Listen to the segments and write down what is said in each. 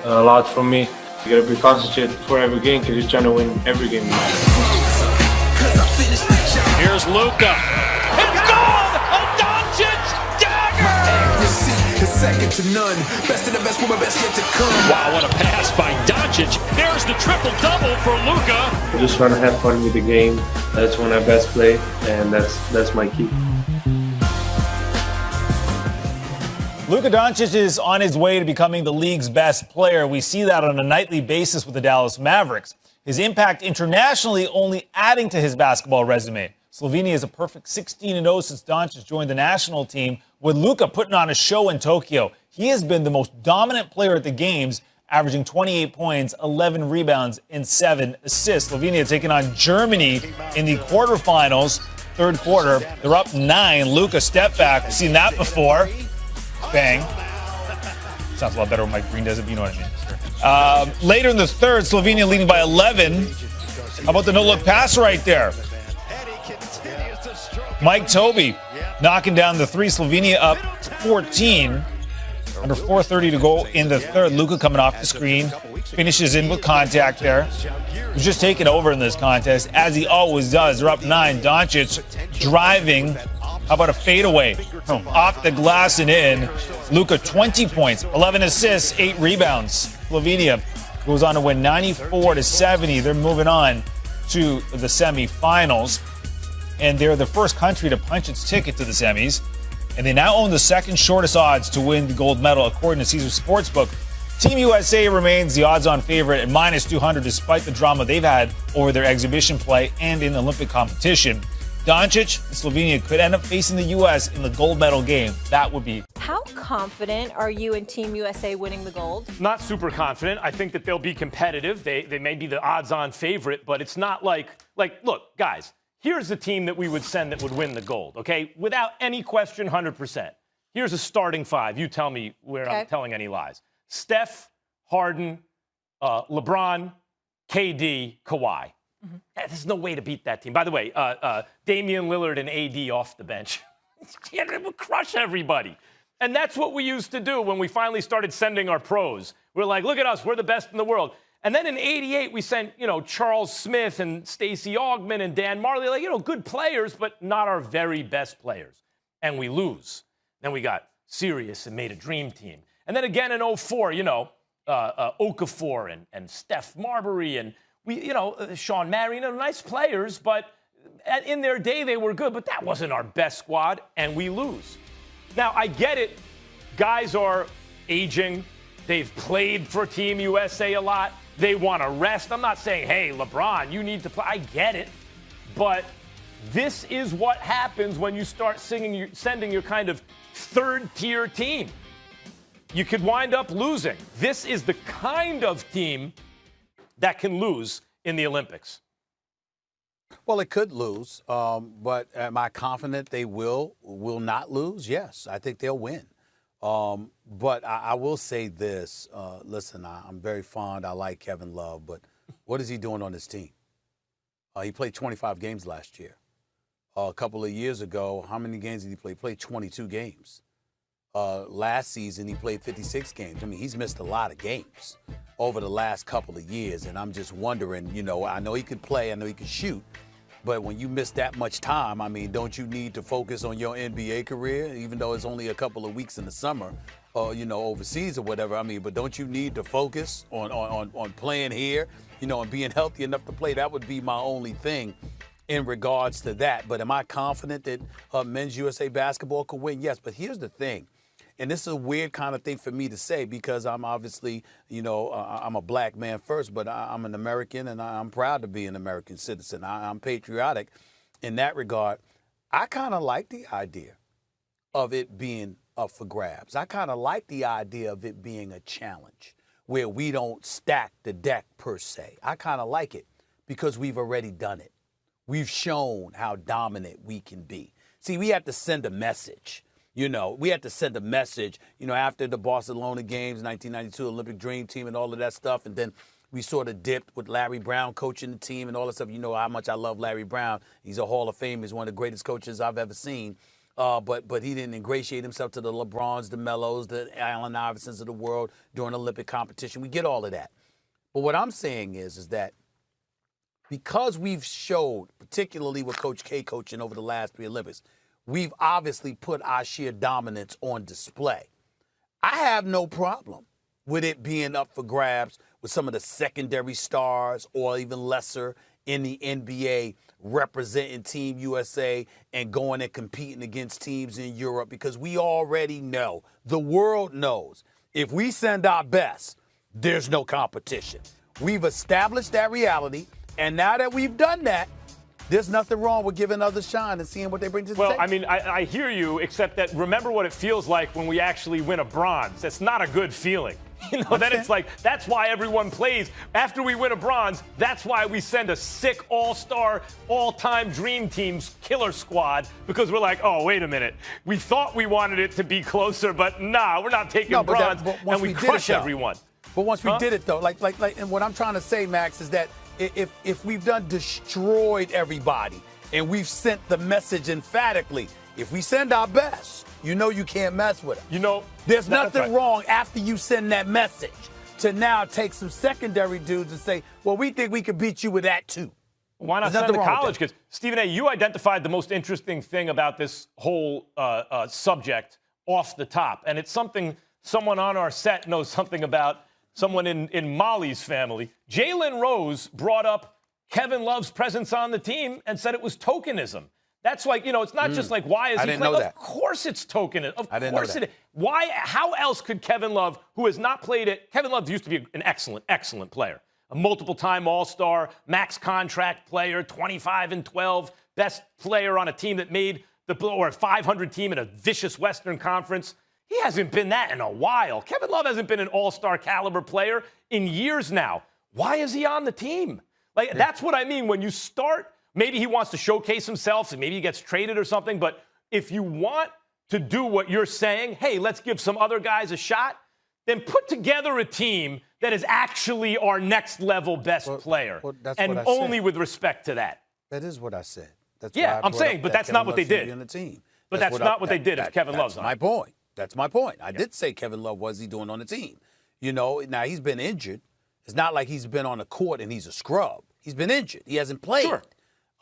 a lot from me. You gotta be concentrated for every game because you're trying to win every game. Here's Luka. It's gone! A Doncic dagger! Is second to none. Best of the best, woman, best yet to come. Wow, what a pass by Doncic. There's the triple-double for Luka. I just want to have fun with the game. That's when I best play, and that's my key. Luka Doncic is on his way to becoming the league's best player. We see that on a nightly basis with the Dallas Mavericks. His impact internationally only adding to his basketball resume. Slovenia is a perfect 16-0 since Doncic joined the national team, with Luka putting on a show in Tokyo. He has been the most dominant player at the games, averaging 28 points, 11 rebounds, and 7 assists. Slovenia taking on Germany in the quarterfinals, third quarter. They're up 9. Luka step back. We've seen that before. Bang. Sounds a lot better when Mike Green does it, but you know what I mean. Later in the third, Slovenia leading by 11. How about the no-look pass right there? Mike Tobey knocking down the three. Slovenia up 14. Under 4:30 to go in the third. Luka coming off the screen. Finishes in with contact there. He's just taking over in this contest, as he always does. They're up 9. Doncic driving. How about a fadeaway? Off the glass and in. Luka, 20 points, 11 assists, 8 rebounds. Slovenia goes on to win 94-70. They're moving on to the semifinals. And they're the first country to punch its ticket to the semis. And they now own the second shortest odds to win the gold medal, according to Caesars Sportsbook. Team USA remains the odds-on favorite at minus 200, despite the drama they've had over their exhibition play and in Olympic competition. Doncic and Slovenia could end up facing the U.S. in the gold medal game. That would be. How confident are you in Team USA winning the gold? Not super confident. I think that they'll be competitive. They may be the odds-on favorite, but it's not like, look, guys, here's the team that we would send that would win the gold, okay? Without any question, 100%. Here's a starting 5. You tell me where I'm telling any lies. Steph, Harden, LeBron, KD, Kawhi. There's no way to beat that team. By the way, Damian Lillard and AD off the bench. It would crush everybody. And that's what we used to do when we finally started sending our pros. We're like, look at us, we're the best in the world. And then in '88, we sent, Charles Smith and Stacey Augmon and Dan Marley, good players, but not our very best players. And we lose. Then we got serious and made a dream team. And then again in '04, Okafor and Steph Marbury and Sean Marion, nice players, but in their day they were good, but that wasn't our best squad, and we lose. Now, I get it. Guys are aging. They've played for Team USA a lot. They want to rest. I'm not saying, hey, LeBron, you need to play. I get it. But this is what happens when you start sending your kind of third-tier team. You could wind up losing. This is the kind of team that can lose in the Olympics. Well, it could lose, but am I confident they will not lose? Yes, I think they'll win. But I will say this. Listen, I'm very fond. I like Kevin Love, but what is he doing on this team? He played 25 games last year. A couple of years ago, how many games did he play? He played 22 games. Last season, he played 56 games. I mean, he's missed a lot of games over the last couple of years, and I'm just wondering, I know he could play, I know he could shoot, but when you miss that much time, I mean, don't you need to focus on your NBA career, even though it's only a couple of weeks in the summer, overseas or whatever? I mean, but don't you need to focus on playing here, and being healthy enough to play? That would be my only thing in regards to that. But am I confident that men's USA basketball could win? Yes, but here's the thing. And this is a weird kind of thing for me to say because I'm obviously, I'm a black man first, but I'm an American and I'm proud to be an American citizen. I'm patriotic in that regard. I kind of like the idea of it being up for grabs. I kind of like the idea of it being a challenge where we don't stack the deck per se. I kind of like it because we've already done it. We've shown how dominant we can be. See, we have to send a message. We had to send a message, after the Barcelona games, 1992 Olympic Dream Team and all of that stuff. And then we sort of dipped with Larry Brown coaching the team and all that stuff. You know how much I love Larry Brown. He's a Hall of Famer. He's one of the greatest coaches I've ever seen. but he didn't ingratiate himself to the LeBrons, the Melos, the Allen Iversons of the world during Olympic competition. We get all of that. But what I'm saying is that because we've showed, particularly with Coach K coaching over the last 3 Olympics, we've obviously put our sheer dominance on display. I have no problem with it being up for grabs with some of the secondary stars or even lesser in the NBA representing Team USA and going and competing against teams in Europe, because we already know, the world knows, if we send our best, there's no competition. We've established that reality, and now that we've done that, there's nothing wrong with giving others shine and seeing what they bring to the table. Well, I mean, I hear you, except that remember what it feels like when we actually win a bronze. That's not a good feeling. You know, then it's like, that's why everyone plays. After we win a bronze, that's why we send a sick all-star, all-time dream team's killer squad, because we're like, oh, wait a minute. We thought we wanted it to be closer, but nah, we're not taking bronze, and we crush everyone. But once we did it, though, and what I'm trying to say, Max, is that if we've done destroyed everybody and we've sent the message emphatically, if we send our best, you know you can't mess with them. You know, there's nothing wrong after you send that message to now take some secondary dudes and say, well, we think we could beat you with that too. Why not send the college kids? Stephen A., you identified the most interesting thing about this whole subject off the top, and it's something someone on our set knows something about, someone in Molly's family. Jalen Rose brought up Kevin Love's presence on the team and said it was tokenism. That's like, you know, it's not just like, why is he playing? Of course it's tokenism. Of course it is. Why? How else could Kevin Love, who has not played it, Kevin Love used to be an excellent, excellent player. A multiple-time All-Star, max contract player, 25-12, best player on a team that made or a 500 team in a vicious Western Conference. He hasn't been that in a while. Kevin Love hasn't been an all-star caliber player in years now. Why is he on the team? Like, that's what I mean. When you start, maybe he wants to showcase himself, and maybe he gets traded or something. But if you want to do what you're saying, hey, let's give some other guys a shot, then put together a team that is actually our next level best player. And only with respect to that. That is what I said. That's yeah, I'm saying, but that's not what they did. On the team. But that's not what they did if Kevin Love's on. That's my point. That's my point. I did say Kevin Love, what's he doing on the team? You know, now he's been injured. It's not like he's been on the court and he's a scrub. He's been injured. He hasn't played. Sure.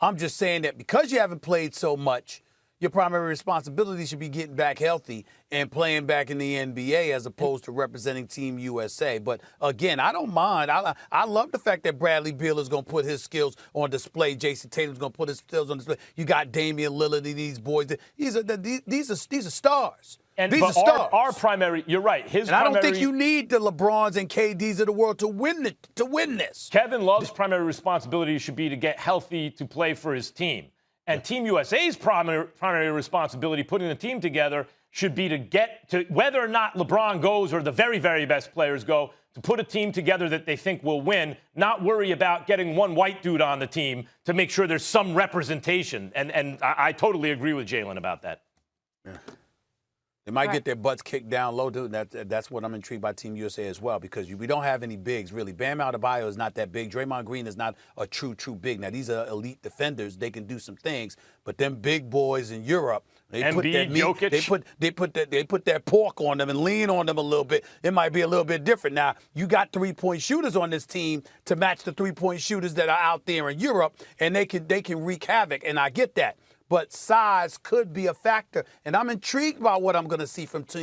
I'm just saying that because you haven't played so much, your primary responsibility should be getting back healthy and playing back in the NBA as opposed to representing Team USA. But, again, I don't mind. I love the fact that Bradley Beal is going to put his skills on display. Jason Tatum's going to put his skills on display. You got Damian Lillard and these boys. These are stars. And these are stars. Our primary, you're right. I don't think you need the LeBrons and KDs of the world to win this. Kevin Love's primary responsibility should be to get healthy to play for his team. And Team USA's primary responsibility, putting the team together, should be to get to, whether or not LeBron goes or the very, very best players go, to put a team together that they think will win, not worry about getting one white dude on the team to make sure there's some representation. And I totally agree with Jalen about that. Yeah. They might get their butts kicked down low, too. That's what I'm intrigued by Team USA as well, because we don't have any bigs, really. Bam Adebayo is not that big. Draymond Green is not a true big. Now, these are elite defenders. They can do some things. But them big boys in Europe, they put that meat, Jokic. They put that pork on them and lean on them a little bit. It might be a little bit different. Now, you got three-point shooters on this team to match the three-point shooters that are out there in Europe, and they can wreak havoc, and I get that. But size could be a factor, and I'm intrigued by what I'm going to see from Team